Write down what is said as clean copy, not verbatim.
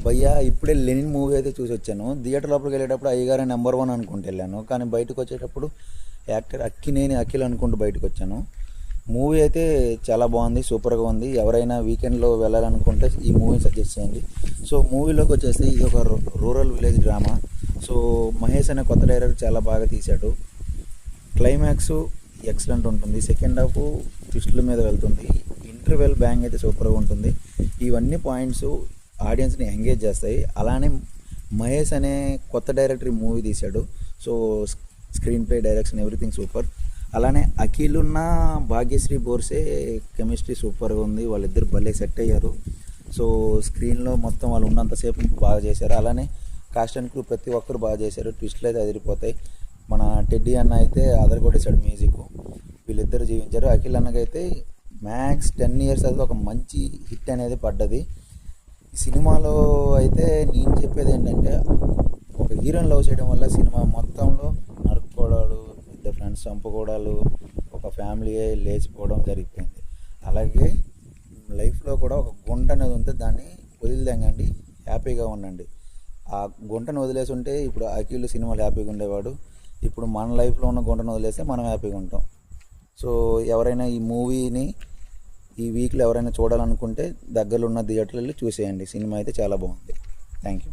భయ్యా ఇప్పుడే Lenin movie అయితే చూసి వచ్చాను. థియేటర్ లోపలికి వెళ్ళేటప్పుడు అయ్యగారే నెంబర్ వన్ అనుకుంటూ వెళ్ళాను, కానీ బయటకు వచ్చేటప్పుడు యాక్టర్ అక్కినేని అఖిల్ అనుకుంటూ బయటకు వచ్చాను. మూవీ అయితే చాలా బాగుంది, సూపర్గా ఉంది. ఎవరైనా వీకెండ్లో వెళ్ళాలనుకుంటే ఈ మూవీ సజెస్ట్ చేయండి. సో మూవీలోకి వచ్చేసి ఇది ఒక rural village drama. So Mahesh అనే కొత్త డైరెక్టర్ చాలా బాగా తీశాడు. క్లైమాక్స్ ఎక్సలెంట్ ఉంటుంది, సెకండ్ హాఫ్ ట్విస్టుల మీద వెళ్తుంది, ఇంటర్వెల్ బ్యాంగ్ అయితే సూపర్గా ఉంటుంది. ఇవన్నీ పాయింట్స్ ఆడియన్స్ని ఎంగేజ్ చేస్తాయి. అలానే మహేష్ అనే కొత్త డైరెక్టర్ మూవీ తీశాడు. So screen play, direction, everything super. అలానే అఖిల్ ఉన్న భాగ్యశ్రీ బోర్సే కెమిస్ట్రీ సూపర్గా ఉంది. వాళ్ళిద్దరు భలే సెట్ అయ్యారు. సో స్క్రీన్లో మొత్తం వాళ్ళు ఉన్నంతసేపు బాగా చేశారు. అలానే కాస్ట్ అండ్ క్రూ ప్రతి ఒక్కరు బాగా చేశారు. ట్విస్ట్లు అయితే అదిరిపోతాయి. మన టెడ్డీ అన్న అయితే కొట్టేశాడు మ్యూజిక్. వీళ్ళిద్దరు జీవించారు. అఖిల్ అన్నకైతే మ్యాక్స్ 10 years అయితే ఒక మంచి హిట్ అనేది పడ్డది. సినిమాలో అయితే నేను చెప్పేది ఏంటంటే, ఒక హీరోని లవ్ చేయడం వల్ల సినిమా మొత్తంలో నరుక్కోవడాలు, ఇద్దరు ఫ్రెండ్స్ చంపుకోవడాలు, ఒక ఫ్యామిలీ లేచిపోవడం జరిగిపోయింది. అలాగే లైఫ్లో కూడా ఒక గుంట అనేది ఉంటే దాన్ని వదిలిదెంగండి, హ్యాపీగా ఉండండి. ఆ గుంటను వదిలేసి ఉంటే ఇప్పుడు అఖిల్ సినిమాలు హ్యాపీగా ఉండేవాడు. ఇప్పుడు మన లైఫ్లో ఉన్న గుంటను వదిలేస్తే మనం హ్యాపీగా ఉంటాం. సో ఎవరైనా ఈ మూవీని ఈ వీక్లో ఎవరైనా చూడాలనుకుంటే దగ్గరలో ఉన్న థియేటర్లో వెళ్ళి చూసేయండి. సినిమా అయితే చాలా బాగుంది. Thank you.